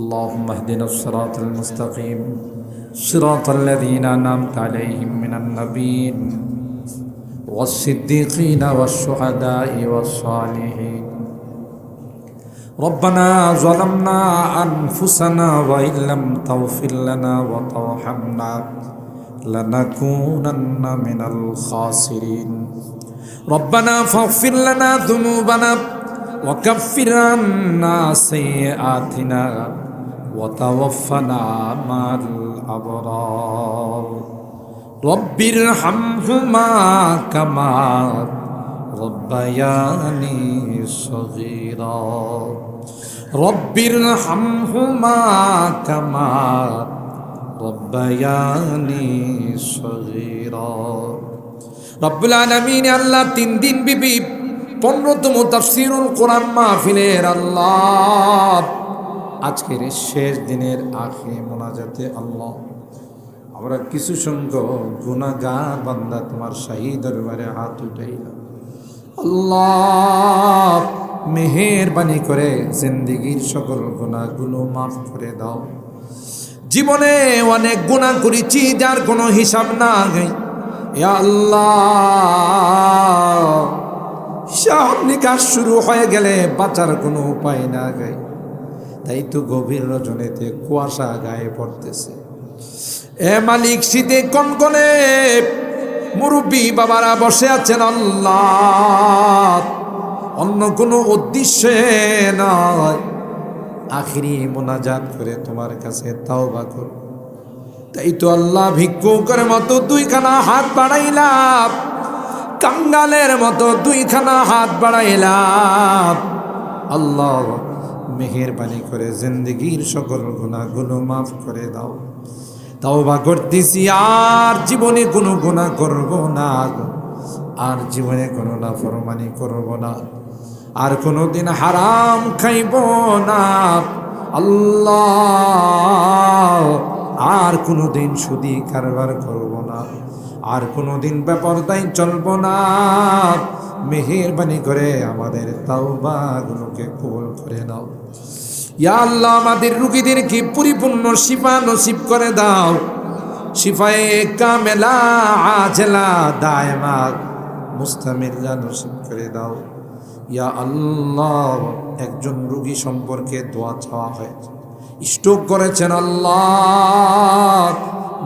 اللهم اهدنا الصراط المستقيم صراط الذين أنعمت عليهم من النبيين والصديقين والشهداء والصالحين. ربنا ظلمنا أنفسنا وإن لم تغفر لنا وترحمنا لنكونن من الخاسرين. ربنا فاغفر لنا ذنوبنا وكفر عنا سيئاتنا وتوفنا مع الأبرار. رب ارحمهما كما ربياني صغيرا. رب ارحمهما كما ربياني صغيرا. রব্বুল আলামিন আল্লাহ 3 দিন বিবি 15তম তাফসীরুল কোরআন মাহফিলের আল্লাহ আজকের শেষ দিনের আখিরি মোনাজাতে আল্লাহ আমরা কিছু সংখ্যক গুনাহগার বান্দা তোমার শাহী দরবারে হাত উঠাইলাম। আল্লাহ মেহেরবানি করে জিন্দেগীর সকল গুনাহগুলো মাফ করে দাও। জীবনে অনেক গুনাহ করেছি যার কোনো হিসাব নাই। ইয়া আল্লাহ হিসাব নিকাশ শুরু হয়ে গেলে বাঁচার কোনো উপায় না গাই। তাই তো গভীর রজনীতে কুয়াশা গায়ে পড়তেছে। এ মালিক শীতে কনকনে মুরব্বী বাবারা বসে আছেন আল্লাহ, অন্য কোনো উদ্দেশ্যে নয়, আখিরি মোনাজাত করে তোমার কাছে তাওবা কর। তাই তো আল্লাহ ভিক্ষুকের মতো 2খানা হাত বাড়াইলাম, কাঙ্গালের মতো 2খানা হাত বাড়াইলাম। আল্লাহ মেহেরবানি করে জিন্দেগীর সকল গুনাহগুলো মাফ করে দাও। তাওবা করতেছি, আর জীবনে কোনো গুনাহ করব না, আর জীবনে কোনো নাফরমানি করব না, আর কোনোদিন হারাম খাইব না আল্লাহ, আর কোনোদিন সুদি কারবার করব না, আর কোনোদিন বেপরদায় চলব না। মেহেরবানি করে আমাদের তাওবাগুলোকে কবুল করে নাও। ইয়া আল্লাহ আমাদের রোগীদেরকে পরিপূর্ণ শিফা নসিব করে দাও। শিফায়ে কামেলা আজলা দায়মা মুস্তামিররা নসিব করে দাও। ইয়া আল্লাহ একজন রোগী সম্পর্কে দোয়া চাওয়া হয়েছে, স্ট্রোক করেছেন আল্লাহ,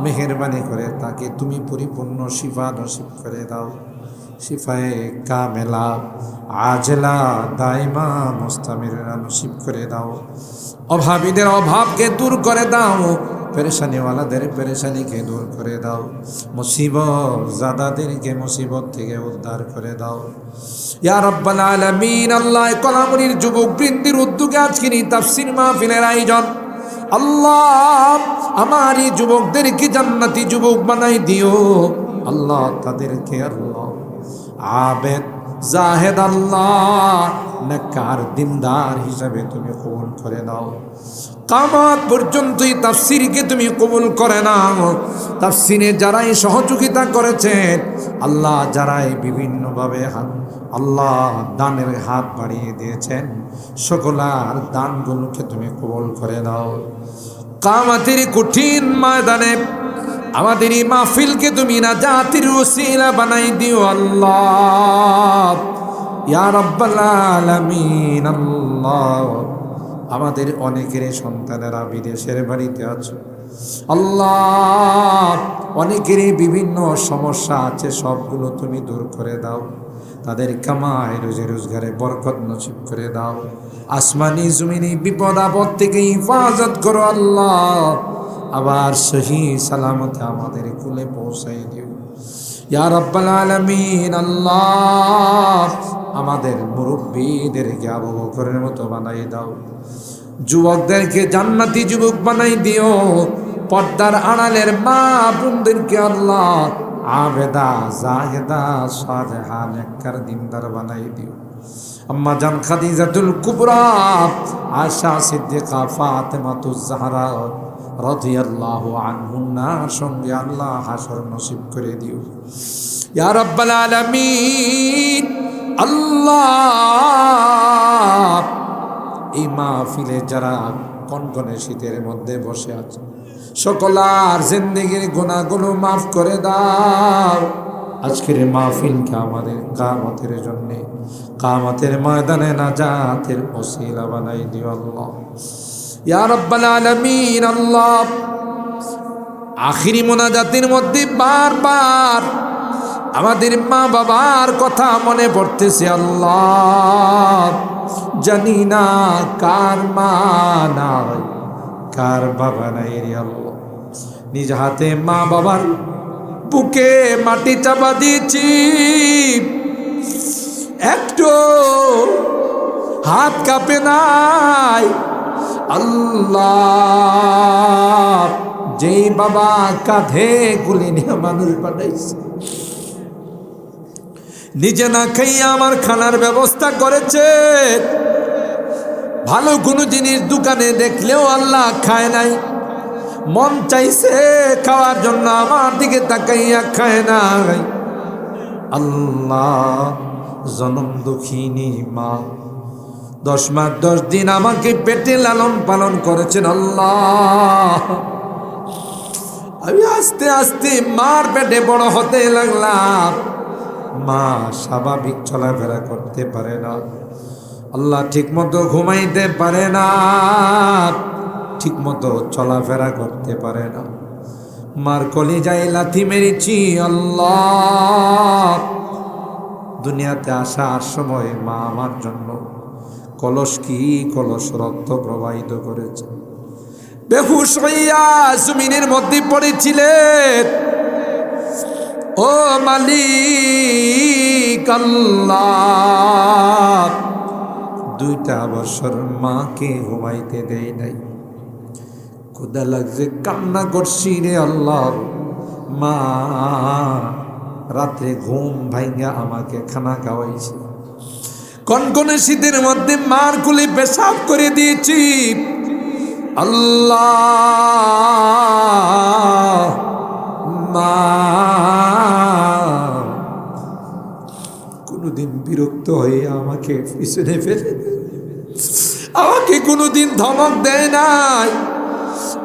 মেহেরবানি করে তাকে তুমি পরিপূর্ণ শিফা নসিব করে দাও। শিফায়ে কামেলা আজলা দাইমা মুস্তামিররা নসিব করে দাও। অভাবীদের অভাবকে দূর করে দাও, পেরেশানিওয়ালাদের পেরেশানিকে দূর করে দাও, মুসিবত জাদাদেরকে মুসিবত থেকে উদ্ধার করে দাও। ইয়া রাব্বাল আলামিন আল্লাহ কলামুনির যুবক বৃন্দের উদ্যোগে আজকের এই তাফসীর মাহফিলের আয়োজন আল্লাহ আমার এই যুবকদেরকে জান্নাতি যুবক বানাই দিও আল্লাহ। তাদেরকে আল্লাহ আবেদ জাহেদ আল্লাহ নেককার দিনদার হিসাবে তুমি কবুল করে নাও। কিয়ামত পর্যন্ত এই তাফসীরকে তুমি কবুল করে নাও। তাফসীরে যারাই সহযোগিতা করেছেন আল্লাহ, যারাই বিভিন্নভাবে আল্লাহ দানের হাত বাড়িয়ে দিয়েছেন, সকলার দানগুলোকে তুমি কবুল করে নাও। কিয়ামতের কঠিন ময়দানে আমাদের এই মাহফিলকে তুমি নাজাতের ওসিলা বানাই দিও আল্লাহ। ইয়া রাব্বাল আলামিন আল্লাহ আমাদের অনেকের সন্তানেরা বিদেশের বাড়িতে আছে আল্লাহ, অনেকেরই বিভিন্ন সমস্যা আছে, সবগুলো তুমি দূর করে দাও। তাদের কামাই রোজি রোজগারে বরকত নসিব করে দাও। আসমানি জমিনি বিপদ আপদ থেকে হিফাজত করো আল্লাহ। আবার সহি সালামতে আমাদের কুলে পৌঁছাই দিও ইয়া রাব্বাল আলামিন আল্লাহ। আমাদের মুরব্বীদেরকে আবু বকরের মতো বানাই দাও, যুবকদেরকে জান্নাতি যুবক বানাই দিও। পর্দার আড়ালের মা বোনদেরকে আল্লাহ আবেদা জাহেদা সালেহা নেককার দিনদার বানাই দিও। আম্মা জান খাদিজাতুল কুবরা, আয়েশা সিদ্দিকা, ফাতেমাতুজ জাহরা রাদিয়াল্লাহু আনহুন্নার সঙ্গে আল্লাহ হাসর নসিব করে দিও ইয়া রাব্বাল আলামিন আল্লাহ। এই মাহফিলে যারা কনকনে শীতের মধ্যে বসে আছে, সকলার জিন্দেগির গুনাহগুলো মাফ করে দাও। আজকের মাহফিলকে আমাদের কিয়ামতের জন্য, কিয়ামতের ময়দানে নাজাতের ওসিলা বানাই দিও আল্লাহ ইয়া রাব্বাল আলামিন। আল্লাহ, আখিরি মোনাজাতের মধ্যে বারবার আমাদের মা বাবার কথা মনে পড়তেছে আল্লাহ। জানি না কার মা নাই, কার বাবা নাই রে আল্লাহ। নিজ হাতে মা বাবার বুকে মাটি চাপা দিয়েছি, একটু হাত কাঁপে নাই আল্লাহ। যেই বাবা কাঁধে গুলি নিয়ে মানুষ পাঠাইছে, নিজে না খাইয়া আমার খানার ব্যবস্থা করেছে, ভালো কোনো জিনিস দোকানে দেখলেও আল্লাহ খায় নাই, মন চাইছে খাওয়ার জন্য আমার দিকে তাকাইয়া খায় নাই আল্লাহ। জনম দুঃখিনী মা 10 মাস 10 দিন আমাকে পেটে লালন পালন করেছেন আল্লাহ। আমি আস্তে আস্তে মার পেটে বড় হতে লাগলাম। মা স্বাভাবিক চলাফেরা করতে পারে না আল্লাহ, ঠিক মতো ঘুমাইতে পারে না, ঠিক মতো চলাফেরা করতে পারে না। মার কলিজায় লাথি মেরেছি আল্লাহ। দুনিয়াতে আসার সময় মা আমার জন্য কলস কি কলস রক্ত প্রবাহিত করেছে। বেহুশ হইয়া জমিনের মধ্যে পড়েছিলেন। ও মালিক আল্লাহ, 2টা বছর মাকে ঘুমাইতে দেয় নাই। ক্ষুধা লাগছে, কান্না করছি রে আল্লাহ। মা রাত্রে ঘুম ভাঙ্গা আমাকে খানা খাওয়াইছে। কনকনে শীতের মধ্যে মার কুলি পেশাব করে দিয়েছি আল্লাহ। মা কোনোদিন বিরক্ত হয়ে আমাকে পিছনে ফেলে, আমাকে কোনোদিন ধমক দেয় নাই,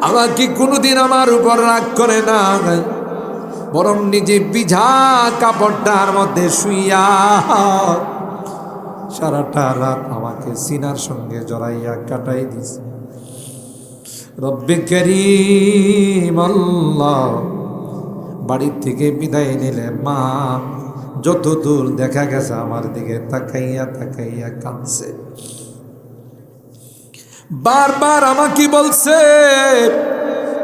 আমাকে কোনোদিন আমার উপর রাগ করে নাই, বরং নিজে বিঝা কাপড়টার মধ্যে শুইয়া সারাটা রাত আমাকে সিনার সঙ্গে জড়াইয়া কাটাই দিছে। রব্বে করিম আল্লাহ, বাড়ির থেকে বিদায় নিলে মা যত দূর দেখা গেছে আমার দিকে তাকাইয়া তাকাইয়া কাঁদছে। বারবার আমাকে বলছে,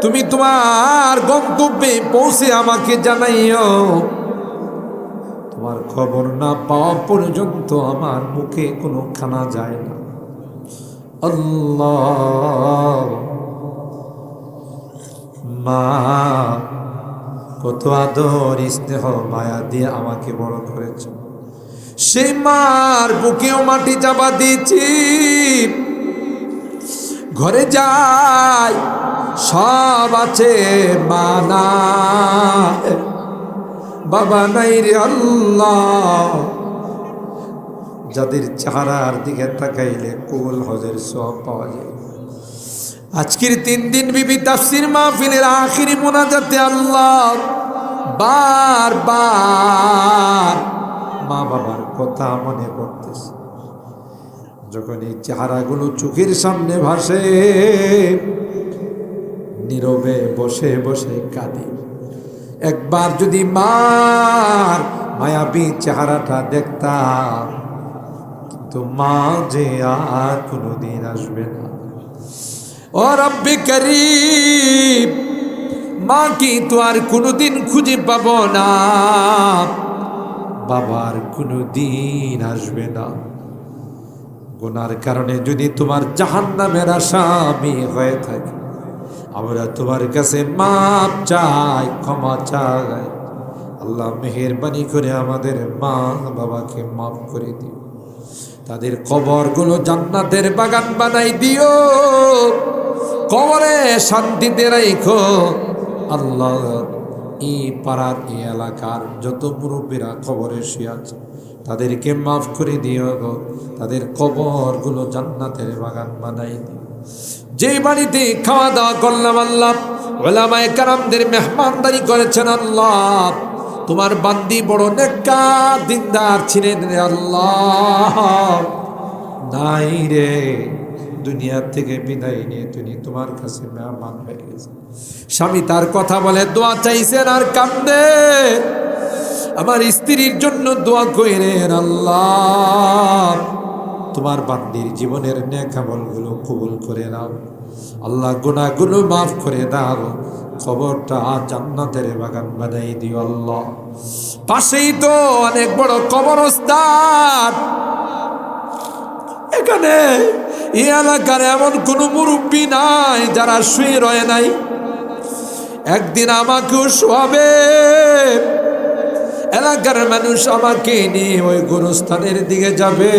তুমি তোমার গন্তব্যে পৌঁছে আমাকে জানাইও। তোমার খবর না পাওয়া পর্যন্ত আমার মুখে কোনো খানা যায় না আল্লাহ। মা কত আদর স্নেহ মায়া দিয়ে আমাকে বড় করেছে, সেই মার বুকেও মাটি চাপা দিয়েছি। ঘরে যাই সব আছে, মা নাই, বাবা নাই রে আল্লাহ। যাদের চেহারার দিকে তাকাইলে কুল হজের সব পাওয়া যায়। আজকের 3 দিন বিবি তাফসীর মাহফিলের আখিরি মোনাজাতে আল্লাহ বারবার মা বাবার কথা মনে পড়তেছে। যখন এই চেহারাগুলো চোখের সামনে ভাসে, নীরবে বসে বসে কাঁদি। একবার যদি মার মায়াবী চেহারাটা দেখতাম, কিন্তু মা যে আর কোনোদিন আসবে না। ও রব্বে করিম, মা কি তো আর কোনোদিন খুঁজে পাবো না, বাবার কোনোদিন আসবে না। গুনার কারণে যদি তোমার জাহান্নামের আসামি হয়ে থাকে, আমরা তোমার কাছে মাপ চাই, ক্ষমা চাই। আল্লাহ মেহেরবানি করে আমাদের মা বাবাকে মাফ করে দিও, তাদের কবরগুলো জান্নাতের বাগান বানাই দিও, কবরে শান্তিতে রাখো আল্লাহ। এই পাড়ার এই এলাকার যত মুরব্বীরা কবরে শুয়ে আছে তাদেরকে মাফ করে দিও গো, তাদের কবরগুলো জান্নাতের বাগান বানাই দিও। যেই বাড়িতে খাওয়া দাওয়া করলাম আল্লাহ, উলামায়ে কেরামদের মেহমানদারি করেছেন আল্লাহ, তোমার বান্দি বড় নেককার দিনদার ছিলেন রে আল্লাহ, নাই রে, দুনিয়া থেকে বিদায় নিয়ে তুমি তোমার কাছে মেহমান হয়ে গেছে। স্বামী তার কথা বলে, দোয়া চাইছেন আর কান্দে, আমার স্ত্রীর জন্য দোয়া কইরেন আল্লাহ, তোমার বান্দির জীবনের নেক আমলগুলো কবুল করে নাও আল্লাহ, গুনাহগুলো মাফ করে দাও, কবরটা জান্নাতের বাগান বানাই দিও আল্লাহ। পাশেই তো অনেক বড় কবরস্থান, এখানে এই এলাকার এমন কোন মুরব্বী নাই যারা শুয়ে রয়ে নাই। একদিন আমাকেও শোয়াবে, এলাকার মানুষ আমাকে নিয়ে ওই গোরস্থানের দিকে যাবে,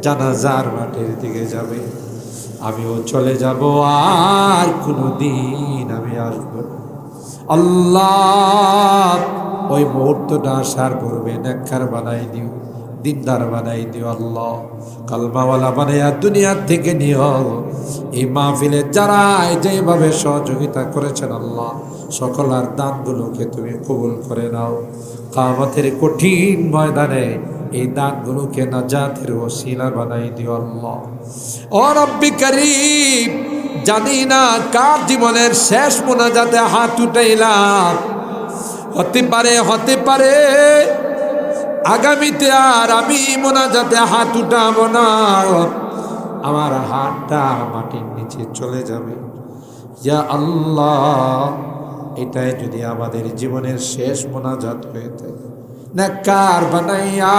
জানাজার মাঠের দিকে যাবে, আমিও চলে যাব, আর কোনদিন আমি আসবো না। আল্লাহ, ওই মুহূর্তটা আসার পূর্বে নেককার বানাই দিও, দিনদার বানাই দিও আল্লাহ, কালমাওয়ালা বানাইয়া দুনিয়ার থেকে নিও। এই মাহফিলে যারা যেভাবে সহযোগিতা করেছেন আল্লাহ, সকলের দানগুলোকে তুমি কবুল করে নাও। কিয়ামতের কঠিন ময়দানে এই দানগুলোকে নাজাতের ওসিলা বানাই দিও আল্লাহ। ও রব্বি করিম, জানি না কার জীবনের শেষ মোনাজাতে হাত উঠাইলাম, হতে পারে আগামীতে আর আমি মোনাজাতে হাত উঠাবো না, আমার হাতটা মাটির নিচে চলে যাবে। ইয়া আল্লাহ, এটাই যদি আমাদের জীবনের শেষ মোনাজাত হয়ে থাকে, নেককার বানাইয়া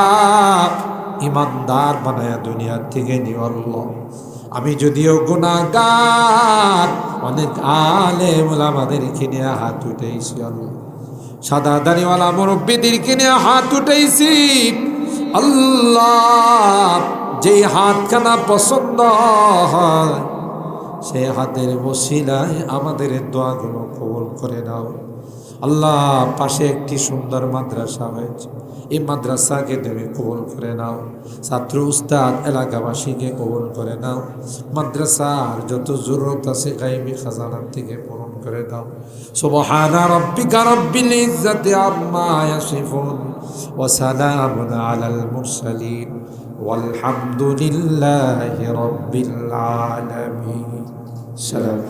ইমানদার বানাইয়া দুনিয়ার থেকে নিও আল্লাহ। আমি যদিও গুনাহগার, অনেক আলেম ওলামাদেরকে নিয়ে হাত উঠেছি আল্লাহ, সাদা দাড়িওয়ালা মুরব্বীদেরকে নিয়ে হাত উঠাইছি আল্লাহ, যেই হাতখানা পছন্দ হয় সেই হাতের ওসিলায় আমাদের দোয়াগুলো কবুল করে নাও আল্লাহ। পাশে একটি সুন্দর মাদ্রাসা হয়েছে, এই মাদ্রাসাকে তুমি কবুল করে নাও, ছাত্র উস্তাদ এলাকাবাসীকে কবুল করে নাও, মাদ্রাসার যত জরুরত আছে গায়বী খাজানার থেকে পূরণ করে দাও। সুবহানা রাব্বিকা রাব্বিল ইজ্জাতি আম্মা ইয়াসিফুন ওয়া সালামুন আলাল মুরসালিন ওয়ালহামদুলিল্লাহি রাব্বিল আলামিন। সালাম।